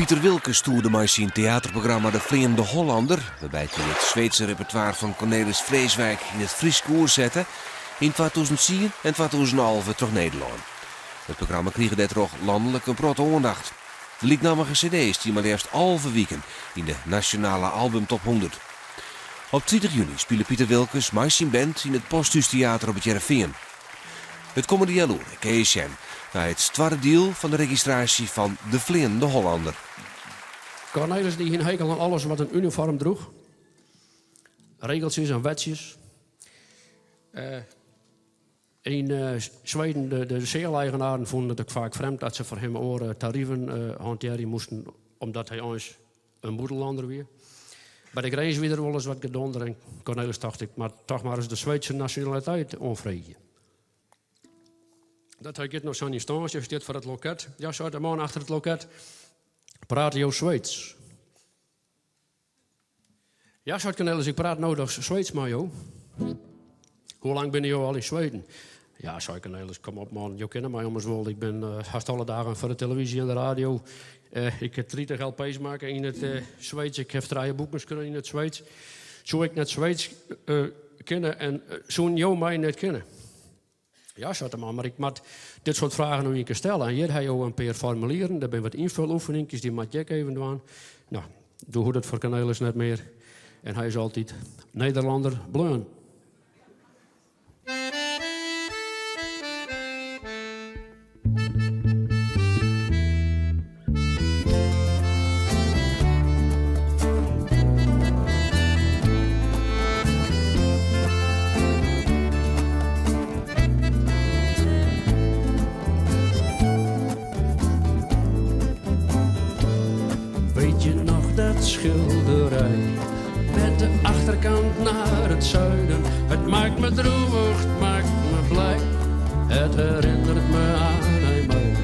Pieter Wilkes toerde maar zijn theaterprogramma De Vleende Hollander, waarbij hij het Zweedse repertoire van Cornelis Vreeswijk in het Fries koer zette, in 2010 en 2011 terug Nederland. Het programma kreeg dit toch landelijk een grote aandacht. De liednamige cd's die maar eerst halve weken in de nationale albumtop 100. Op 20 juni speelde Pieter Wilkes met zijn band in het Posthuistheater op het Jereveen. Het komende jaar KSM naar het tweede deel van de registratie van De Vleende Hollander. Cornelis die ging hekel aan alles wat een uniform droeg. Regeltjes en wetjes. In Zweden, de zeeleigenaren vonden het ook vaak vreemd dat ze voor hem oren tarieven hanteren moesten, omdat hij ons een boedellander weer. Bij de grens weer wel eens wat gedonder en Cornelis dacht ik, maar toch maar eens de Zweedse nationaliteit onvreden. Dat hij nog zo'n instantie staat voor het loket. Ja, zei de man achter het loket, praat je Zweeds? Ja, zei Cornelis, ik praat nou Zweeds met jou. Hoe lang ben je al in Zweden? Ja, zei Cornelis, kom op man, je kent mij anders wel. Ik ben haast alle dagen voor de televisie en de radio. Ik heb 30 LP's maken in het Zweeds. Ik heb 3 boeken in het Zweeds. Zou ik net Zweeds kennen en zou jou mij net kennen? Ja, zei de man, maar ik moet dit soort vragen nog een keer stellen. En hier heb je een paar formulieren, daar ben wat invuloefeningetjes, die moet ik even doen. Nou, doe het voor Cornelis net meer. En hij is altijd Nederlander bleun. Weet je nog dat schilderij met de achterkant naar het zuiden? Het maakt me droevig, het maakt me blij. Het herinnert me aan IJmuiden.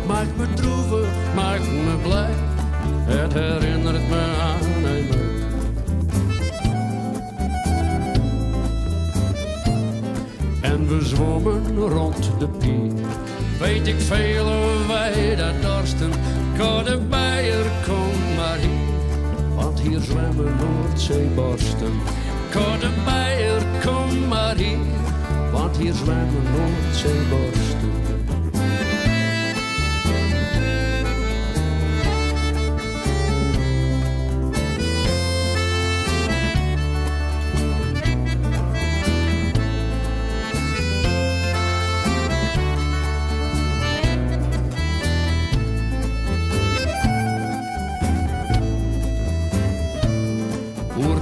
Maakt me droevig, maakt me blij. Het herinnert me aan IJmuiden. En we zwommen rond de pier. Weet ik veel hoe wij dat dorsten. Koude bijer, kom maar hier, want hier zwemmen Noordzeeborsten. Koude bijer, kom maar hier, want hier zwemmen Noordzeeborsten.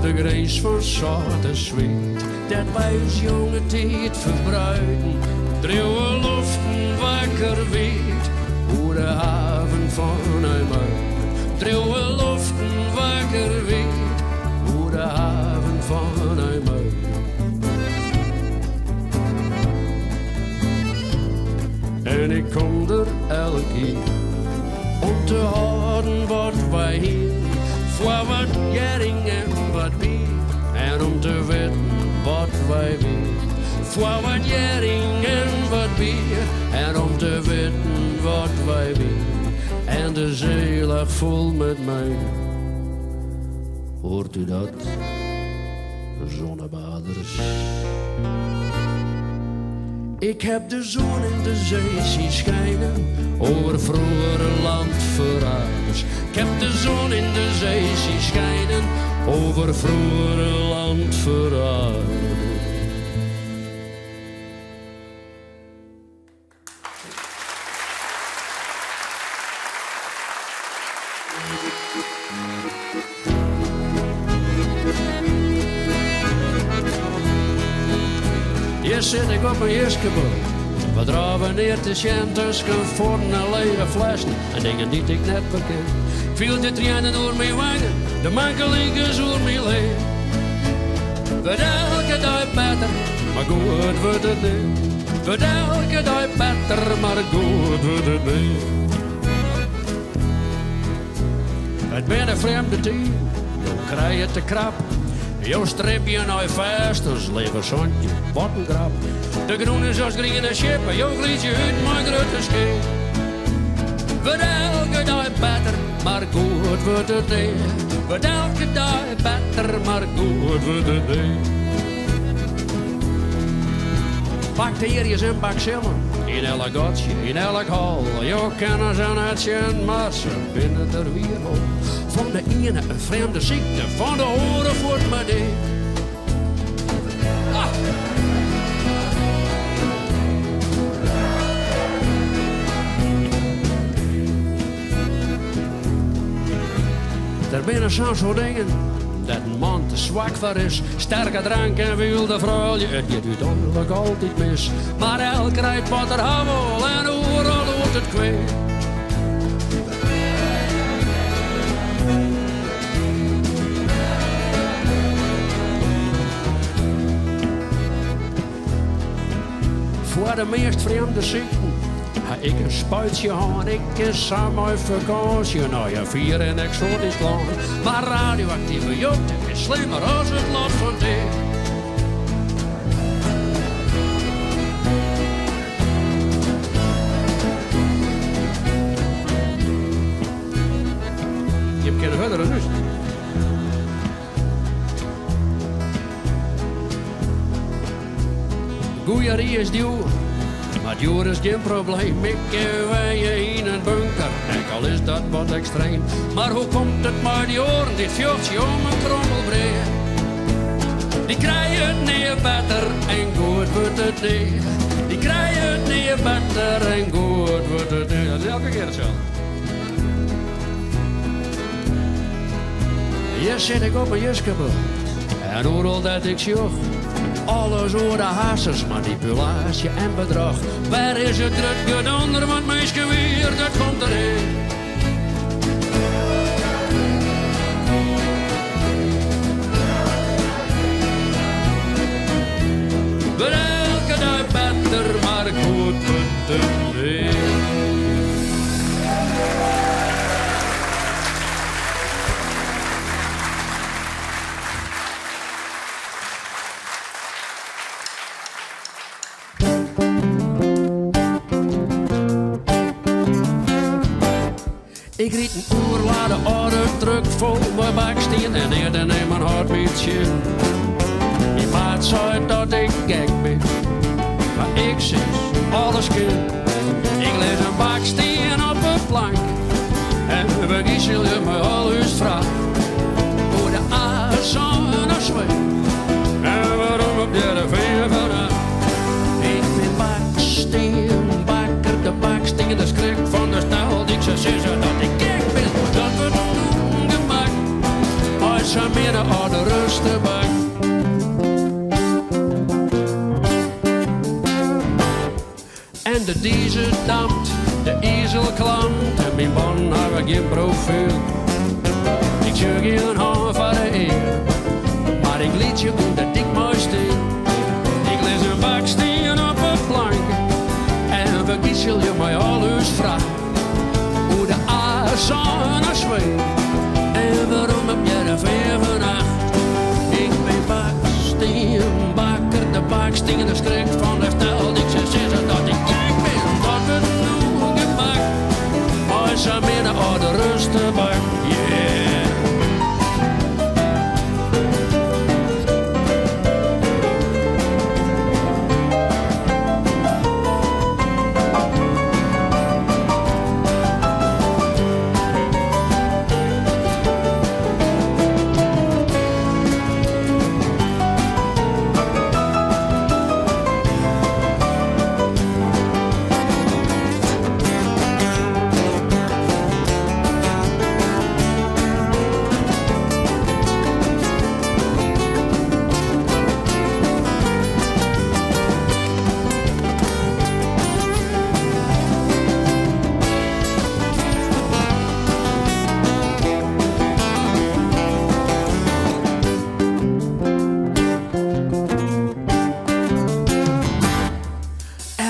De grens van zout en zweet, dat wij ons jonge tijd verbruiden. Dreeuwe loften wakker weet, hoe de haven van IJmuiden. Dreeuwe loften wakker weet, hoe de haven van IJmuiden. En ik kom er elk jaar om te houden wat wij hier. Voor wat jering en wat bier, en om te weten wat wij weer. Voor wat jering en wat bier, en om te weten wat wij weer. En de zee lag vol met mij. Hoort u dat, zonnebaders? Ik heb de zon in de zee zien schijnen, over vroegere landverraders. Ik heb de zon in de zee zien schijnen, over vroegere landverraders. Hier zit ik op een jerskeboot. We draven neer te sjen tussen vorn en lege flessen en dingen die ik net bekend. Ik viel de tranen door mijn wangen, de mankelinkers door mijn leer. Wordt elke dag beter, maar goed wordt het niet. Wordt elke dag beter, maar goed wordt het niet. Het ben een vreemde tijd, dan krijg je te krap. Jo strip je nou vast, als leven zondje, wat een grap. De groene zoals groene schepen, jo glied je uit mijn grote schip. Wordt elke dag beter, maar goed wordt het niet. Wordt elke dag beter, maar goed wordt het niet. Bacteriën en bacillen, in elk gotje, in elk hol. Je kennen ze net zien, maar ze binnen er weer op. Van de ene een vreemde ziekte, van de oren wordt maar dit. Ah. Er binnen zo'n dingen dat een man te zwak voor is. Sterke drank en wilde vrouwje, het gaat uiteindelijk altijd mis. Maar elk rijdt wat er houwel en overal wordt het kwijt. Voor de meest vreemde ziekten ha ik een spuitje aan, ik is samen vakantie naar je vier in exotisch land. Maar radioactieve joten is slimmer als het lot van dit. Je hebt geen verder rust. Goeie is duur. Maar duur is geen probleem, ik wij je in een bunker. En al is dat wat extreem. Maar hoe komt het maar die oren, dit fjordje om een krommelbreed? Die krijgen het niet beter en goed wordt het niet. Die krijgen het niet beter en goed wordt het niet. Dat is elke keer hetzelfde. Hier zit ik op een juskebel en overal dat ik zocht. Alles over de hassers, manipulatie en bedrog. Waar is het druk gedonder, want meisje weer, dat komt erin. Wordt elke dag beter, maar goed wordt het niet. Ik riet een oerladen oude truck vol met baksteen en eerder in mijn hartbeatje. Je maat zei dat ik gek ben, maar ik zeg alles kind. Ik lees een baksteen op een plank en vergiezel je me al eens vraag. Hoe de azen naar zweet en waarom op de vinger vanaf. Ik ben baksteen, bakker de baksteen, de schrik van de stel die ze zeggen dat ik gek ben. Dat wordt ongemak als ze midden aan de rustenbak. En de diesel dampt, de ezel klamt en mijn man heeft geen profiel. Ik zeg geen hand van de eer, maar ik liet je goed dat ik mooi stil. Ik lees een baksteen op een plank en vergiezel je mij alles vraag. Hoe de azen naar zweet en waarom heb je de veer vannacht? Ik ben baksteen, bakker de baksteen, de schrik van de stel. Ik zeg zeggen dat ik gek ben, dat wordt nog gemak. Als ze midden aan de rustenbak, yeah.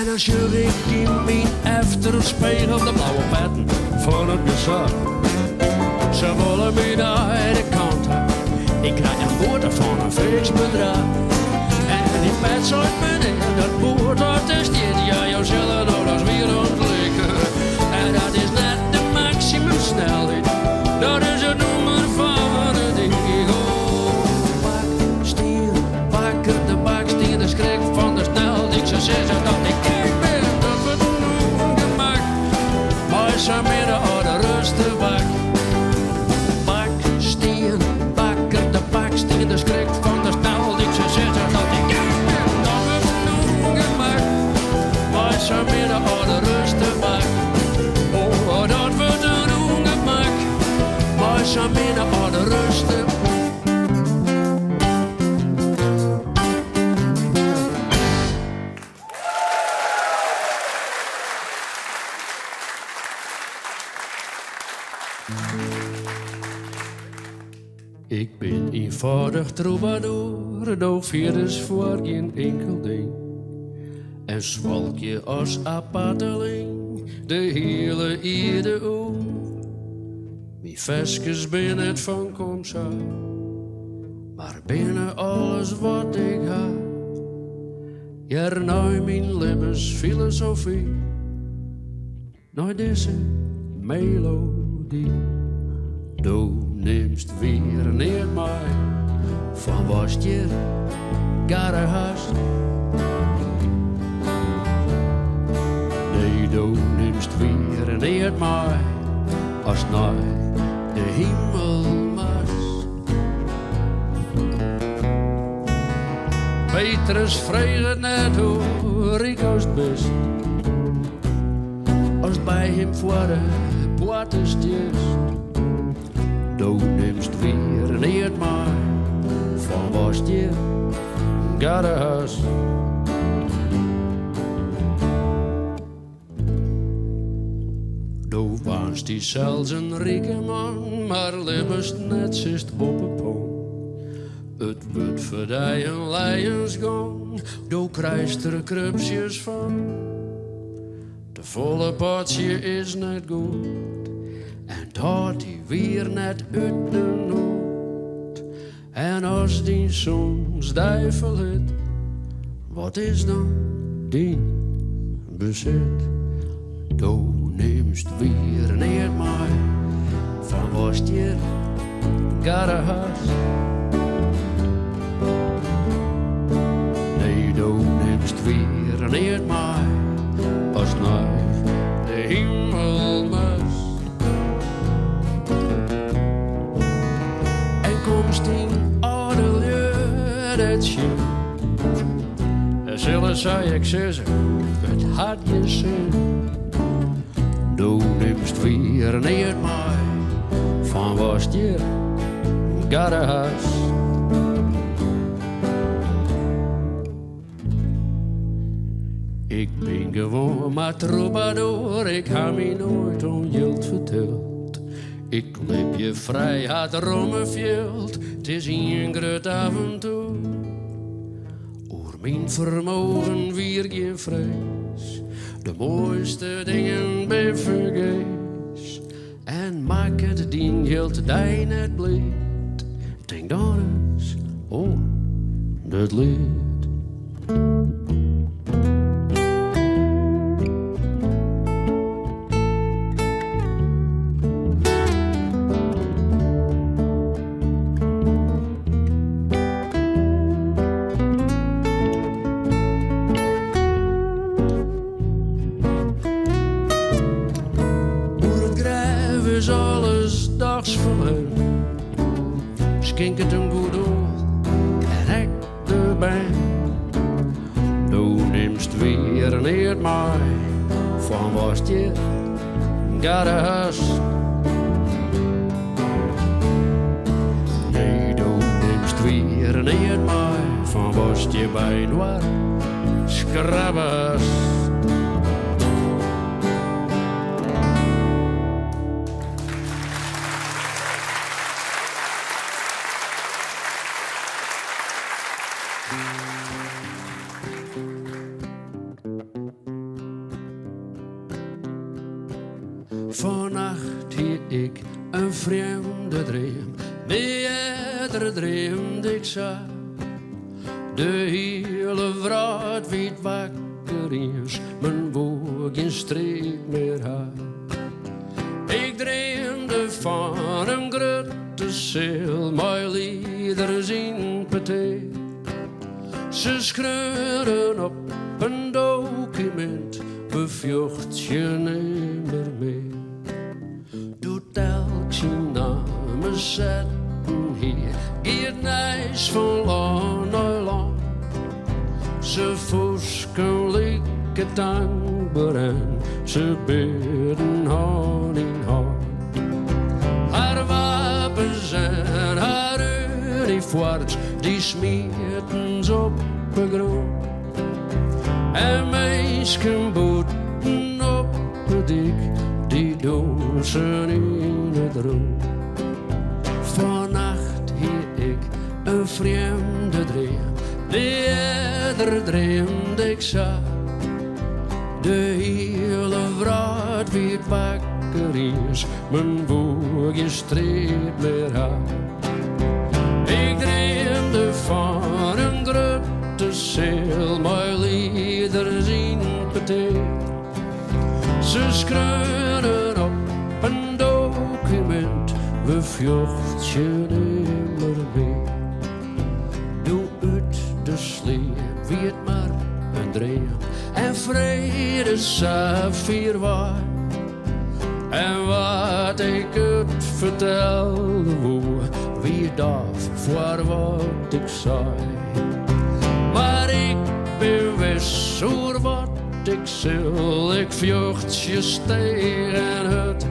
Dan schuur ik in mijn efterspiegel de blauwe petten van het gezag. Ze willen me naar de kant. Ik krijg een boete van een fix bedrag. En die pet zegt meneer, dat boete attesteert. Ja, jou zullen nog eens weer ontblikken. En dat is net zeggen dat ik gek ben op het ongemak. Maar zo midden op de rustenbak. Baksteen, bakker de baksteen, de schrik van de stel. Ik zou zeggen dat ik gek ben op het ongemak. Maar zo midden op de rustenbak. Oh, dat wordt een ongemak. Maar zo midden op de rustenbak. Ik ben eenvoudig troubadour, doch virus voor geen enkel ding. En zwalk je als apateling de hele ieder oor. Mijn vestjes ben het van komsa, maar binnen alles wat ik heb. Ja, nou mijn levensfilosofie, nou deze melodie. Du nimmst weer niet mij van wat je gara hast. Nee, du nimmst weer niet mij als naar de hemel mas. Petrus vreegt net hoe ik als het best, als bij hem voor de poort is just. Du nimmst weer niet mij van wat je gara hast. Du warst die zelfs een rijke man, maar libbest net zist op een pon. Het wordt voor die een levensgang, du krijgt er krupsjes van. De volle potje is net goed. En dat die weer net uit de nood. En als die soms duivel het, wat is dan die bezit? Du nimmst weer niet mij van wat je gara hast. Nee, du nimmst weer niet mij als naar de hemel mas. Komst in adelje dat schip. Er zullen zij ik zeggen, het had je zin. Du nimmst weer niet mij van wat je gara hast. Ik ben gewoon maar troubadour, ik heb me nooit onjild verteld. Ik leef je vrij, had rommenveld, het is een groot avontuur. Oer mijn vermogen wier geen vrees, de mooiste dingen ben vergees. En maak het dien geld die net bleed, denk dan eens dat lied. Is alles dags verleun. Skink het een goed oor en ik erbij. Du nimmst weer niet mij van wat je gara hast. Nee, du nimmst weer niet mij van wat je bij noir schrabbast. Vannacht hier ik een vreemde dream, meerdere dreamde ik zag. De hele vraat weet wakker is, mijn woog in streek meer had. Ik dreamde van een grote ziel, mijn liederen in paté. Ze schreeuwden op een bevjocht je nimmer meer. Doet elk zijn namen zetten hier, hier nijs van land naar land. Ze voesken lieke dankbaar en ze bidden hand in hand. Haar wapens en haar uniforms, die smieten ze op de grond. En meisken boeten op de dik, die dozen in het rood. Vannacht hier ik een vreemde droom, die eerder dreamde ik zag. De hele wraad weer wakker is, mijn boogje streed meer aan. Ik dreamde van een grote zeil, mijn liederen zien peteer. Ze schreeuwen op een document, we vjocht je nimmer meer. Doe uit de sleep, wie het maar een dream, en vrede saffier waar. En wat ik het vertelde woe, wie daf voor wat ik zei. Maar ik ben wist voor wat ik zil, ik vjocht je tegen het.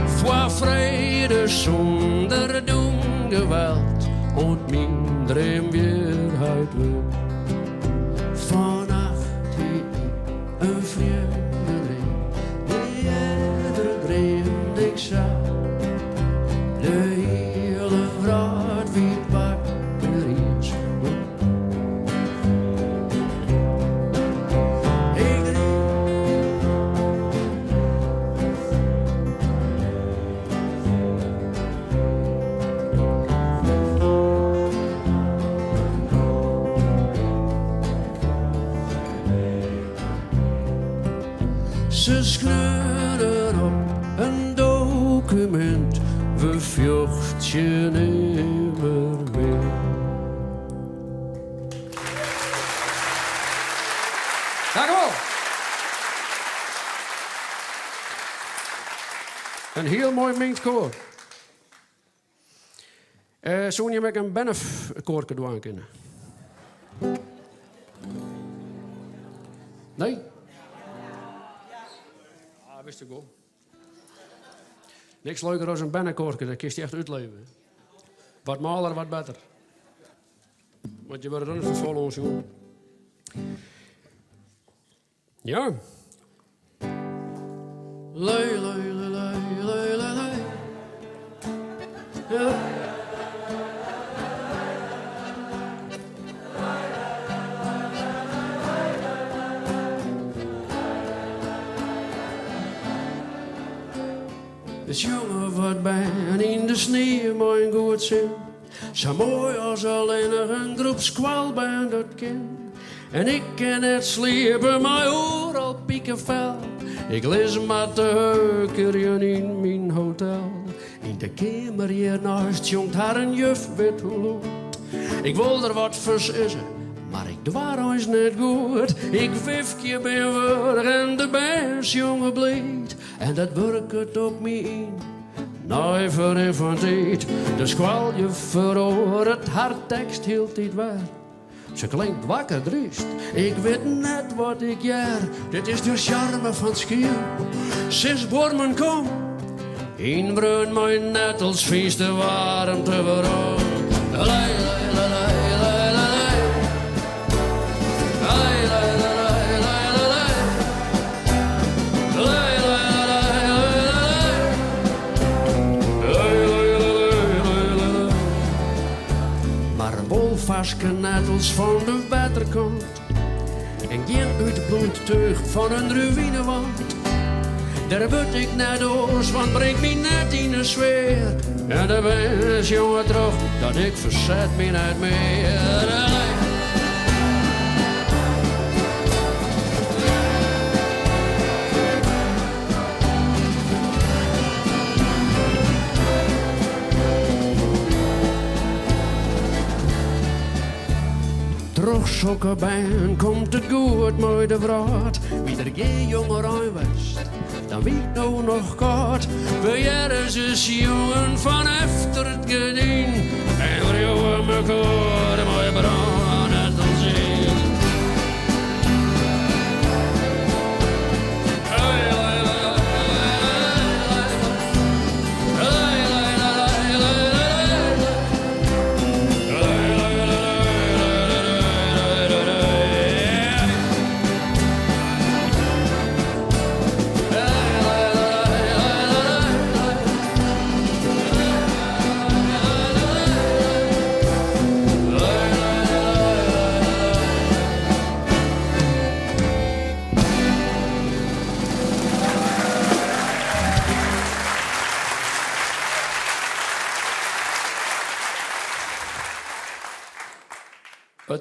Voor vrede zonder doen geweld, ont mijn dream weer uit wil. Vannacht die een vreemde dream, die eerder dreamde ik zag. De hele wraad wie wakker is. Ze schreeuwen op een document, we vjocht je nimmer meer. Dank u wel. Een heel mooi mengkoor. Zou je met een Benef-koor doen kunnen? Nee? Ah, wist ik wel. Niks leuker dan een Bennekoorke, dan kun je echt uitleven. Wat maler, wat beter. Want je wordt er dan voor ons, jongen. Ja. Lei, lei, lei, lei, lei, lei, lei. Ja. Het jongen wat bijna in de sneeuw, mijn goed zin. Zo mooi als alleen nog een groep squalbaan dat ken. En ik ken het sliepen, mijn oor al piekenvel. Ik lees met de heuker in mijn hotel. In de kamer hiernaast jongt haar een juf wit hoe. Ik wil er wat verzissen, maar ik dwaar ons net goed. Ik wifje ben weer en de best jongen bleed. En dat werkt op me in. Nou, voor van tijd. De squalje verhoor, het harttekst hield niet waar. Ze klinkt wakker driest. Ik weet net wat ik jaar. Dit is de charme van Schier. Zes bormen kom. In bruin mijn nettels vies de warmte waarom. Lei, lei, lei, lei, lei, lei. Lei, lei, lei, lei, lei, lei. Lei, lei, lei, lei, lei, lei. Lei, lei, lei, lei. Maar wolvaske nettels van de waterkant. En geen uitbloed teug van een ruïnewand. Daar word ik net doos, want brengt me net in de sfeer. En de wens, jongen, terug, dat ik verzet me niet meer. Terug nog zulke bijen, komt het goed met de vraat. Wie er geen jonger aan was, dan wie nou nog kort. We jaren ze jongen van efter het gedien. En we jongen me koor, mooie brand uit ons zien.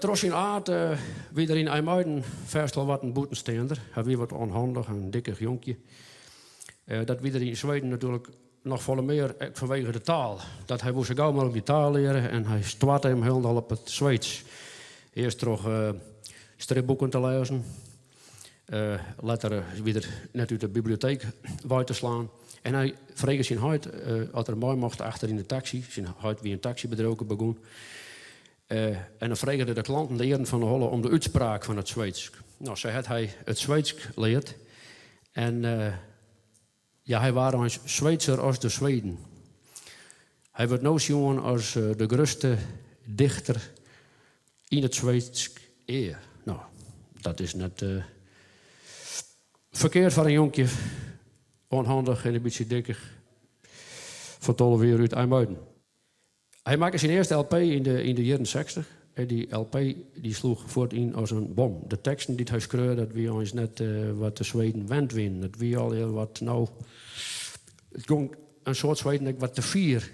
Trots in aard wie er in IJmuiden verstel wat een boetensteender. Hij wie wat onhandig, een dikke jonkje. Dat wie er in Zweden natuurlijk nog volle meer vanwege de taal. Dat hij moest gauw maar op die taal leren en hij stwart hem helemaal op het Zweeds. Eerst toch stripboeken te lezen. Later weer net uit de bibliotheek uit te slaan. En hij vreeg zijn huid, als er mooi mocht achter in de taxi. Zijn huid wie een taxibedrijf begon. En dan vreegden de klanten de heren van de Holle om de uitspraak van het Zweeds. Nou, zo had hij het Zweeds geleerd. En ja, hij was een Zweedser als de Zweden. Hij werd nou zien als de grootste dichter in het Zweeds eer. Nou, dat is net verkeerd van een jonkje. Onhandig en een beetje dikker. Vertollen weer uit IJmuiden. Hij maakte zijn eerste LP in de jaren 60. En die LP die sloeg voort in als een bom. De teksten die hij schreeuwde, dat wie ons net wat de Zweden wend win. Dat wie al heel wat nou... Het ging een soort Zweden wat te vier.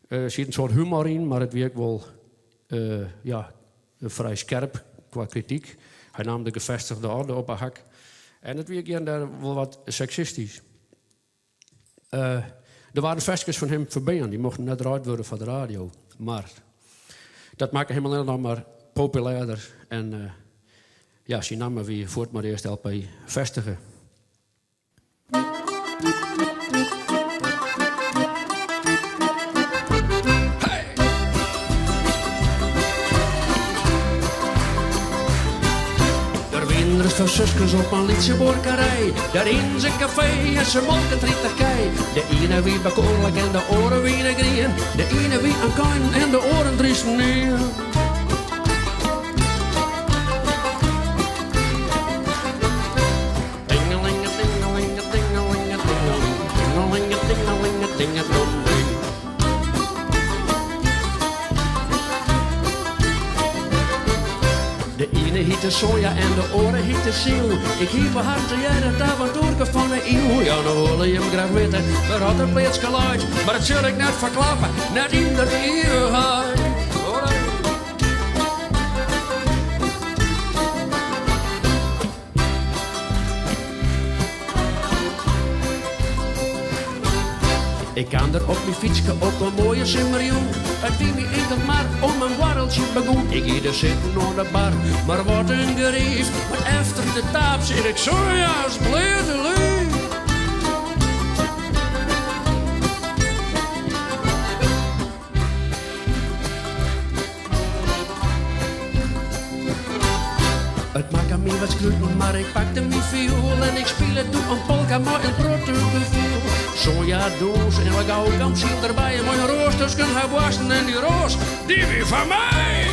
Er zit een soort humor in, maar het werkt wel vrij scherp qua kritiek. Hij nam de gevestigde orde op haar hak. En het werkt hier daar wel wat seksistisch. Er waren vestjes van hem voorbij, die mochten net eruit worden van de radio. Maar dat maakte hem alleen nog maar populairder. En ze namen weer voort maar eerst LP vestigen. Van zusjes op een lietse borkerij. Daar in zijn café en zijn molken trichtig kei. De ene wie bekoorlijk en de oren wie de grien. De ene wie aan kain en de oren driesten neer. Dingelinge, dingelinge, dingelinge, dingelinge. Dingelinge, dingelinge, dingelinge. De ene hiet de soja en de oren hiet de ziel. Ik hiep me hard te jij dat avontuur van de eeuw. Ja, nou wil je hem graag weten, waar had er pleets geluid. Maar dat zul ik net verklappen, net in de eeuwigheid. Ik kan er op mijn fietsje op een mooie simmerjoen. Het wie me enkel maar om een warreltje begon. Ik hier zitten aan de bar, maar wat een gerief. Maar efter de taap zit ik zo als blede lief. Het maakt aan mij wat skruiten, maar ik pakte mijn viool en ik speel het toe een polka met een grote gevoel. Sojadoos en een gouden kant zit erbij. Een mooie roosters kunnen gaan wassen en die roos, die weer van mij.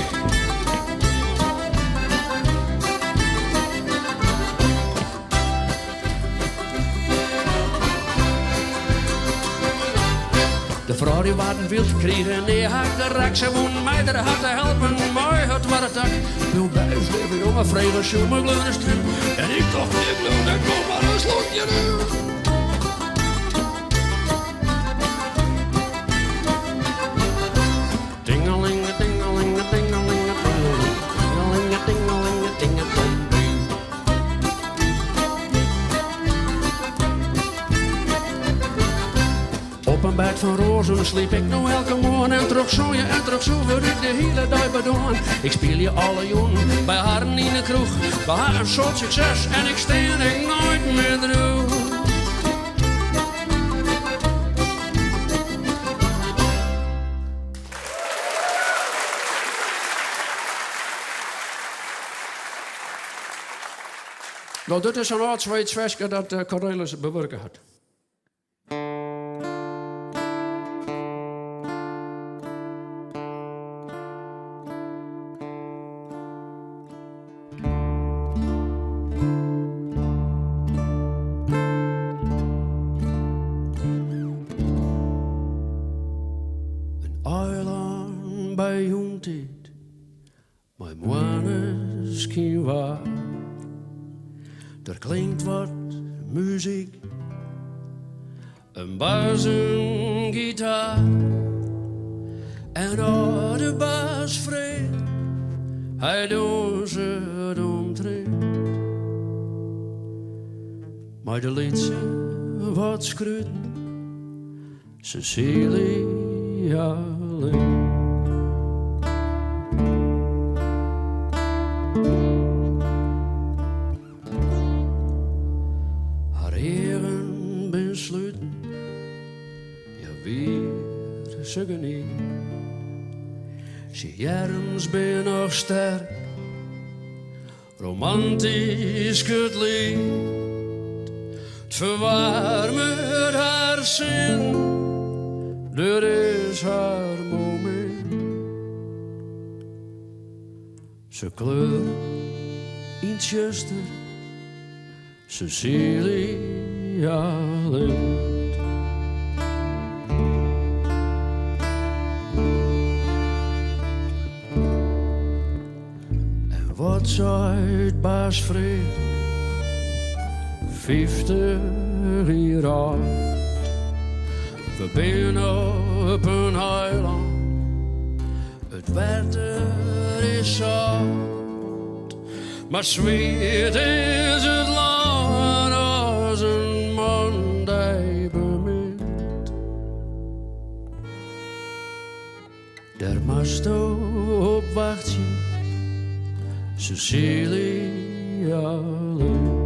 De vrouw die waren wild kreeg en die haak de rak. Ze woon mij er had te helpen, maar het was het tak. Wil buis leven, jongen, vrede, zoek mijn gleuren stem. En ik dacht, ik wil dat nog maar een slokje nu. een bed van rozen sliep ik nou elke morgen. En terug zo je en terug zo word ik de hele dag bedaan. Ik speel je alle jongen bij haar in de kroeg. Bij haar een soort succes en ik steen ik nooit meer droeg. Nou, dit is een oud Zweeds versje dat Cornelis bewerken had. Een eiland bij jontijd, mijn moeders kind waar. Er klinkt wat muziek, een bas, een gitaar. En al de baas vreed, hij doet het omtreed. Maar de liedse wat schruten, Cecilia alleen. Ze geniet. Ze jerms ben nog sterk, romantisch het lied. Het verwarmt haar zin, dit is haar moment. Ze kleurt in het zuster, Cecilia alleen. Wat zei het baas Fred, 50 jaar oud. We zijn op een eiland, het water is zout. Maar zweet is het land als een man die bemint. Daar moest op wachten, Cecilia alleen.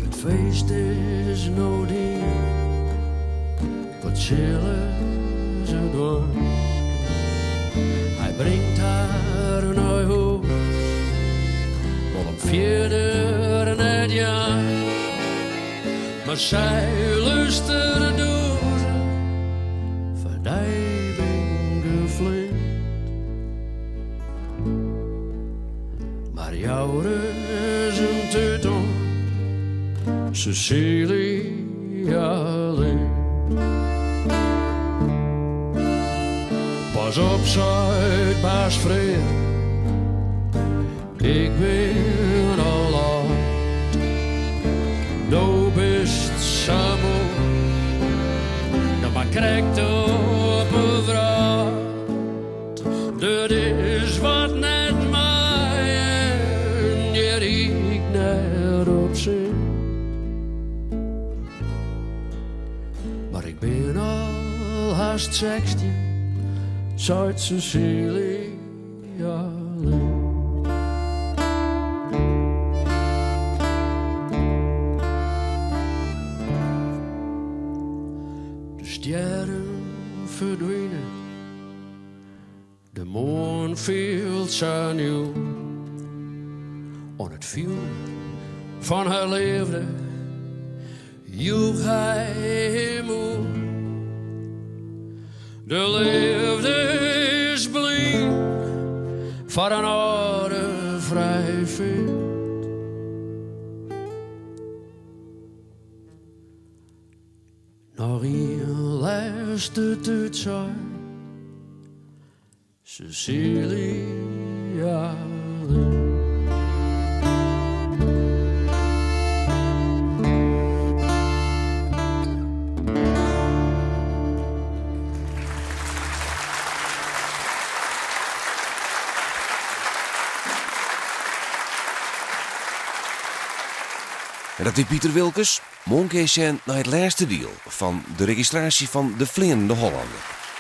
Het feest is nou die, wat zullen ze doen? Hij brengt haar naar huis, al om 4 net jaar. Maar zij luistert door. Die ben gevlucht, maar jou is een tuton, Cecilia alleen. Pas op, Zuidbaas Fred, ik ben al oud. Du bist samen, maar krijgt op een vrouw. Dat is wat net mij en je riekt net op zit. Maar ik ben al haast 16, Zuid Cecilia alleen. Sterren verdwijnen, de maan veelt zijn nieuw. Aan het vuur van haar liefde joeg hij hem op. De liefde is blind voor een oude vrij vind. Nog een laatste tijd zijn, Cecilia alleen. En dat is Pieter Wilkes. Morgen is naar het laatste deel van de registratie van de Vliegende Hollander.